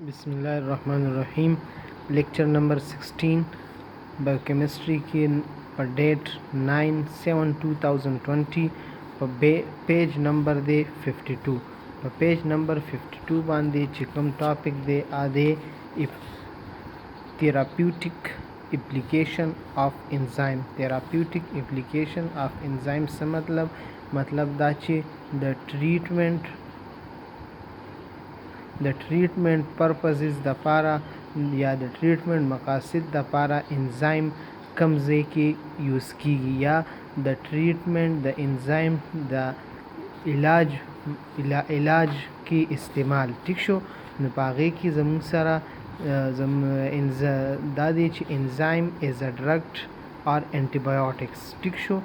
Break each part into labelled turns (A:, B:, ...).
A: बिस्मिल्लाहिर्रहमानिर्रहीम। Lecture number 16 बायोकेमिस्ट्री की पर डेट 9/7/2020 पर पेज नंबर दे 52 पर पेज नंबर 52 बांधे चिकम टॉपिक दे आधे therapeutic application of enzyme. Therapeutic application of enzyme से मतलब दाचे د ट्रीटमेंट पर्पसेस د پاره یا د ट्रीटमेंट مقاصد د پاره انزایم کم ځای کې یوز کیږي یا د ट्रीटमेंट د انزایم د علاج کې استعمال ټیک شو. نو په هغې کې زموږ سره دا دی چې انزایم از ا ډرګ or antibiotics ټیک شو.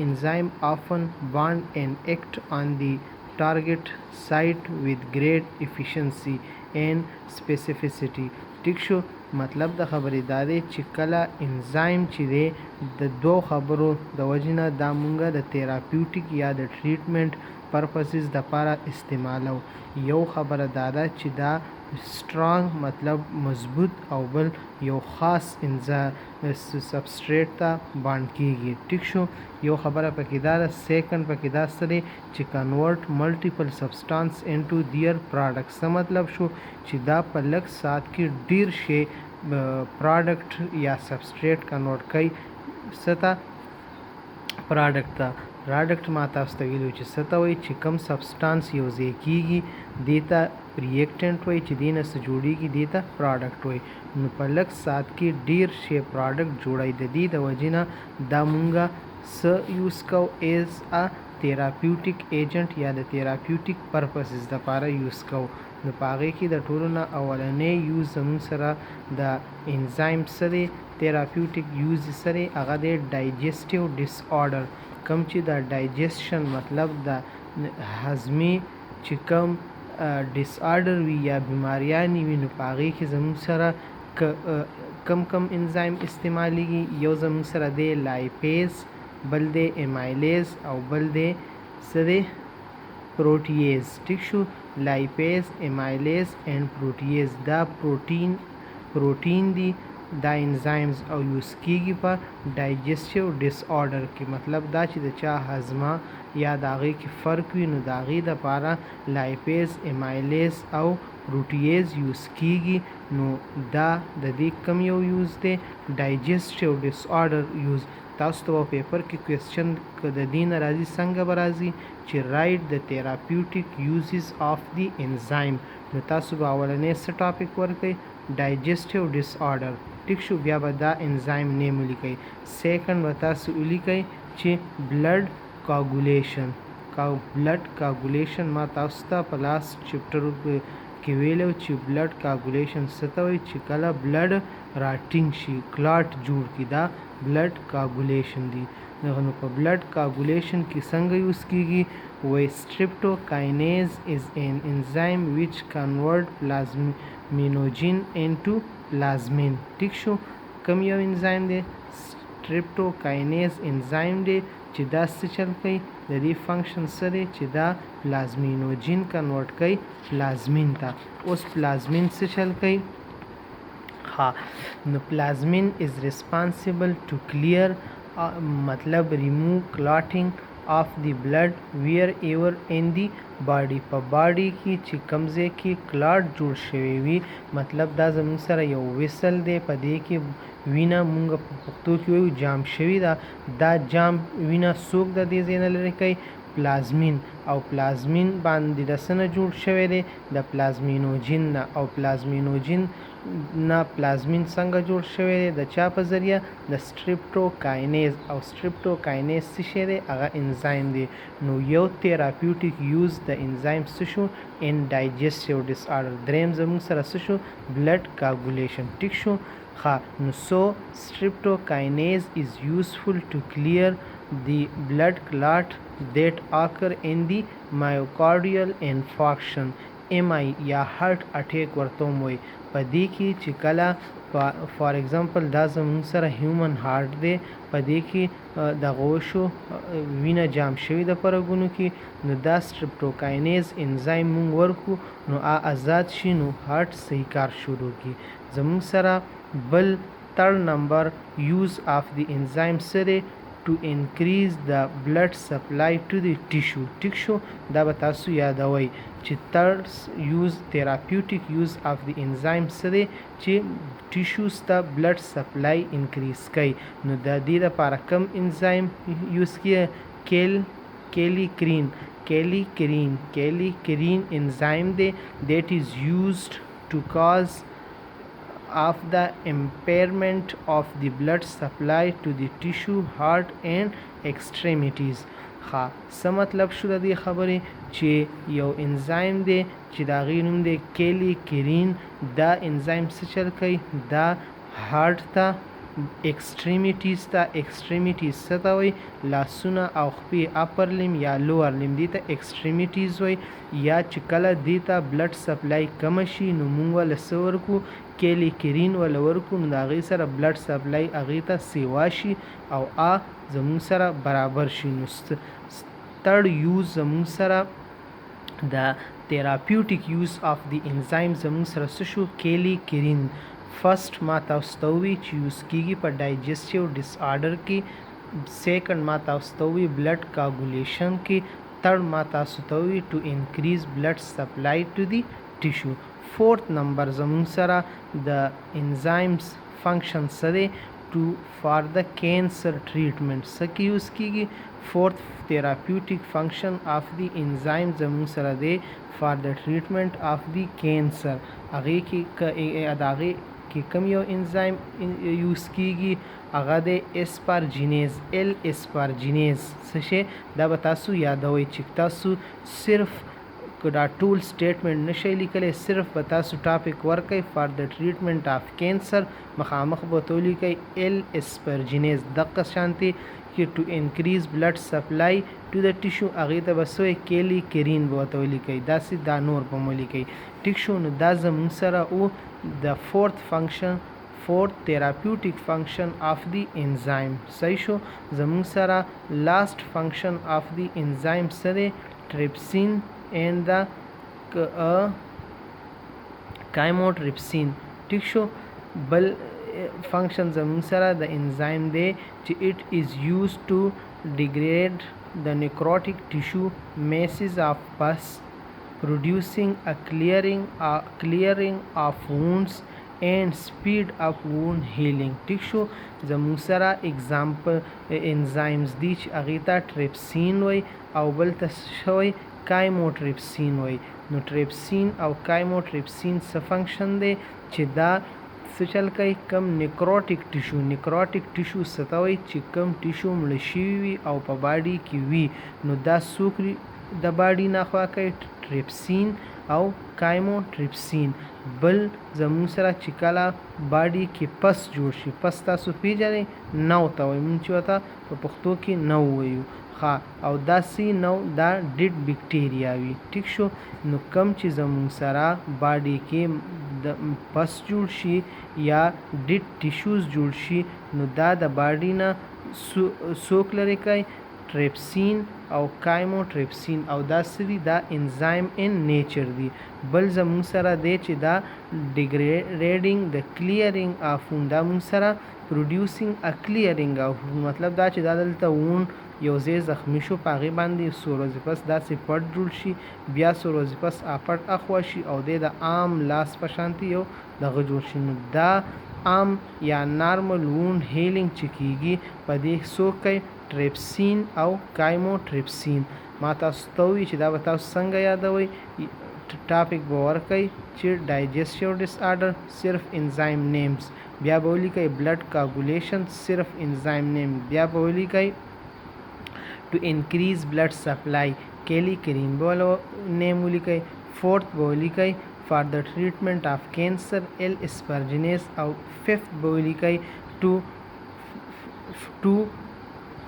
A: enzyme often bond and act on the target site with great efficiency and specificity ټیک شو. مطلب د خبرې دا دی چې کله انزایم چې دی د دوه خبرو د وجې نه دا مونږه د تیراپیوټیک یا د ټریټمنټ پرپسز د پاره استعمالو. یو خبره دا ده چې دا سټرانګ مطلب مضبوط او بل یو خاص سبسټریټ ته باند کیږي ټیک شو. یو خبره پکې دا ده. سیکنډ پکې دا څه دی چې کنورټ ملټیپل سبسټانس انټو دیر پروډکټ. څه مطلب شو چې دا په لږ ساعت کې ډیر شی پروډکټ یا سبسټریټ کنورټ کوي څه ته پروډکټ ته. پروډکټ ما تاسو ته ویلو چې څه ته وایي چې کوم سبسټانس یو ځای کیږي دې ته ریاکټنټ وایي چې دې نه څه جوړیږي دې ته پروډکټ وایي. نو په لږ ساعت کې ډیر شی پروډکټ جوړی د دې د وجې نه دا مونږه څه یوز کوو ایز ا تیراپیوټیک ایجنټ یا د تیراپیوټیک پرپسز د پاره یوز کوو. نو په هغې کې د ټولو نه اولنی یوز زموږ سره د انزایم څه دی تیراپیوټیک یوز څه دی هغه دی ډایجسټیو ډس آرډر. کوم چې د ډایجسشن مطلب د هضمي چې کوم ډس آرډر وي یا بیماریانې وي نو په هغې کې زموږ سره کم انزایم استعمالیږي. یو زموږ سره دی لایپیز، بل دی امیلیز او بل دی څه دی پروټیز ټیک شو. لایپیز، امیلیز اینڈ پروټیز دا پروټین دی دا انزایمز او یوز کیږي په ډایجسټیو ډس آرډر کې. مطلب دا چې د چا هضمه یا د هغې کې فرق وي نو د هغې دپاره لایپیز، امیلیز او پروټیز یوز کیږي. نو دا د دې کم یو یوز دی ډایجسټیو ډس آرډر یوز. تاسو ته په پیپر کې کوېسچن د دې نه راځي څنګه به راځي چې رایټ د تیراپیوټیک یوزز آف دی انزایم. نو تاسو به اولنی څه ټاپک ورکئ ډایجسټیو ډس آرډر ټیک شو. بیا به دا انزایم نیم ولیکئ. سیکنډ به تاسو ولیکئ چې بلډ کاګولیشن. بلډ کاګولیشن ما تاسو ته په لاست چپټر کې ویلو چې بلډ کاګولیشن څه ته وایي چې کله بلډ راټینګ شي کلاټ جوړ کړي دا بلډ کاګولیشن دی. نو په بلډ کاګولیشن کې څنګه یوز کیږي وایي streptokinase is an enzyme which convert plasminogen into plasmin ټیک شو. کوم یو انزایم دی streptokinase انزایم دی چې دا څه چل کوي د دې فنکشن څه دی چې دا پلازمینوجین کنورټ کوي پلازمین ته. اوس پلازمین څه چل کوي نو پلازمین از ریسپانسیبل ټو کلیر مطلب ریموو کلاټینګ آف دی بلډ ویر ایور ان دی باډي. په باډي کې چې کوم ځای کې کلاټ جوړ شوی وي مطلب دا زموږ سره یو ویسل دی په دې کې وینه مونږ په پښتو کې وایو جام شوي ده. دا جام وینه څوک د دې ځای نه لرې کوي پلازمین. او پلازمین باندې د څه نه جوړ شوی دی د پلازمینوجین نه. او پلازمینوجین نه پلازمین څنګه جوړ شوی دی د چا په ذریعه د streptokinase. او streptokinase څه شی دی هغه انزایم دی. نو یو تیراپیوټیک یوز د انزایم څه شو ان ډایجسټیو ډس آرډر. دریم زموږ سره څه شو بلډ کاګولیشن ټیک شو. نو so streptokinase is useful to clear the blood clot that occur in the myocardial infarction MI یا هارت اټیک ورته وایي. په دې کې چې کله فار ایگزامپل دا زموږ سره هیومن هارت دی، په دې کې دغه وشو وینه جام شوې ده په رګونو کې، نو دا سټریپټوکاینیز انزایم مونږ ورکو نو آزاد شي، نو هارت صحیح کار شروع کړي. زموږ سره بل third number use of the enzyme سره to increase the blood supply to the tissue. ټیک شو، دا به تاسو یادوئ چې third use therapeutic use of the enzyme سره چې ټیشوز ته بلډ سپلای انکریز کوي. نو د دې لپاره کوم انزایم یوز کیږي؟ کیلیکرین enzyme دی that is used to cause of the impairment of the blood supply to the tissue, heart and extremities. ښه څه مطلب شو د دې خبرې؟ چې یو انزایم دی چې د هغې نوم دی کیلیکرین. دا انزایم څه چل کوي؟ دا هارت ته، ایکسټریمیټیز ته، ایکسټریمیټیز څه ته وایي؟ لاسونه او خپې، اپر لیم یا لوور لیم، دې ته ایکسټریمیټیز وایي. یا چې کله دې ته بلډ سپلای کمه شي نو موږ وله څه ورکو؟ کیلیکرین وله ورکو، نو د هغې سره بلډ سپلای هغې ته سیوا شي او زموږ سره برابر شي. نو third use زموږ سره د therapeutic use of the enzyme زموږ سره څه شو؟ کیلیکرین. فرسٹ ما تاسو ته ووي چې یوز کیږي په ډایجسټیو ډس آرډر کې، سیکنډ ما تاسو ته ووي بلډ کاګولیشن کې، تھرډ ما تاسو ته ووي ټو انکریز بلډ سپلای ټو دی ټیشو. فورتھ نمبر زموږ سره د انزایمز فنکشن څه دی؟ ټو فار د کینسر ټریټمنټ څه کې یوز کیږي؟ فورتھ therapeutic function of the enzyme زموږ سره دی فار د ټریټمنټ آف دی کینسر. هغې کې کوم یو انزایم یوز کیږي؟ هغه دی اسپارجینیز، ال اسپارجینیز. څه شی؟ دا به تاسو یادوئ چې تاسو صرف که دا ټول سټیټمنټ نشئ لیکلی، صرف به تاسو ټاپک ورکئ فار د ټریټمنټ آف کینسر، مخامخ به ورته ولیکئ ال اسپارجینیز. دقه شانتې کې ټو انکریز بلډ سپلای ټو د ټیشو، هغې ته به څه وایي؟ کیلیکرین به ورته ولیکئ. داسې دا نور به مو لیکئ. ټیک شو، نو دا زموږ سره و د فورث therapeutic function of the enzyme. صحیح شو. زموږ سره لاست فنکشن آف the enzyme څه دی؟ ټریپسین and the chymotrypsin. ټیک شو. بل فنکشن زموږ سره د انزایم دی چې it is used to degrade the necrotic tissue masses of pus, producing a clearing of wounds and speed up wound healing. ټیک شو. زموږ سره اگزامپل انزایمز دی چې هغې ته ټریپسین وایي او بل ته څه وایي؟ کایموټریپسین وایي. نو ټریپسین او کایموټریپسین څه فنکشن دی؟ چې دا څه چل کوي؟ کم نیکروټیک ټیشو. نیکروټیک ټیشو څه ته وایي؟ چې کم ټیشو مړه شوي وي او په باډي کې وي، نو دا څوک د باډي نه خوا کوي؟ ټریپسین او کایموټریپسین. بل زموږ سره چې کله باډي کې پس جوړ شي، پس تاسو پیژنئ؟ نو ته وایي، مونږ چې ورته په پښتو کې نو وایو. ښه، او داسې نو دا ډیډ بکټیریا وي. ټیک شو. نو کم چې زموږ سره باډي کې د پس جوړ شي یا ډیډ ټیشوز جوړ شي، نو دا د باډي نه څوک لرې کوي؟ ټریپسین او کایموټریپسین. او دا څه دي؟ دا انزایم ان نیچر دي. بل زموږ سره دی چې دا ډیګریډینګ د کلیرینګ آف وون، دا موږ سره پروډیوسینګ ا کلیرینګ آف وون. مطلب دا چې دا دلته وون یو ځای زخمی شو، په هغې باندې څو ورځې پس داسې پټ جوړ شي، بیا څو ورځې پس پټ اخوا شي او دی د عام لاس په شانتې یو دغه جوړ شي. نو دا عام یا نارمل وون هیلینګ چې کیږي، په دې څوک کوي؟ ټریپسین او کایموټریپسین. ما تاسو ته ووي چې دا به تاسو څنګه یادوئ؟ ټاپک به ورکئ چې ډایجسټیو ډس آرډر، صرف انزایم نیمز، بیا به ولیکئ بلډ کاګولیشن، صرف انزایم نیم، بیا به ولیکئ ټو انکریز بلډ سپلای، کیلیکرین به نیم ولیکئ. فورتھ به ولیکئ فار د ټریټمنټ آف کینسر، ال اسپارجینیز. او ففتھ به ولیکئ ټو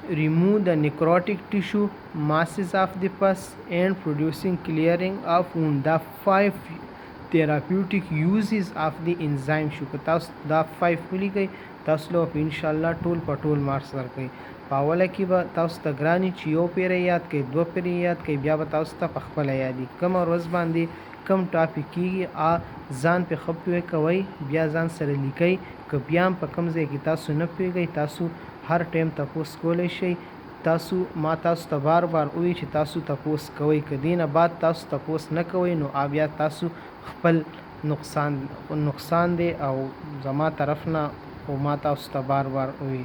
A: remove the necrotic tissue, masses of the pus, and producing clearing of wound. The 5 therapeutic uses of the enzyme شو که تاسو دا 5 ولیکئ تاسو له په ان شاء الله ټول په ټول مارکس درکړي. په اوله کې به تاسو ته ګراني چې یو پیره یاد کړئ، دوه پیره یاد کړئ، بیا به تاسو ته په خپله یادي کومه ورځ باندې کم ټاپک کېږي ځان پې ښه پوه کوئ، بیا ځان سره لیکئ. که بیا هم په کوم ځای کې تاسو نه پوهېږئ تاسو هر ټایم تپوس کولی شئ. تاسو ما تاسو ته بار بار ووایي چې تاسو تپوس کوئ، که دې نه بعد تاسو تپوس نه کوئ نو بیا تاسو خپل نقصان دی او زما طرف نه خو ما تاسو ته بار بار ووایي.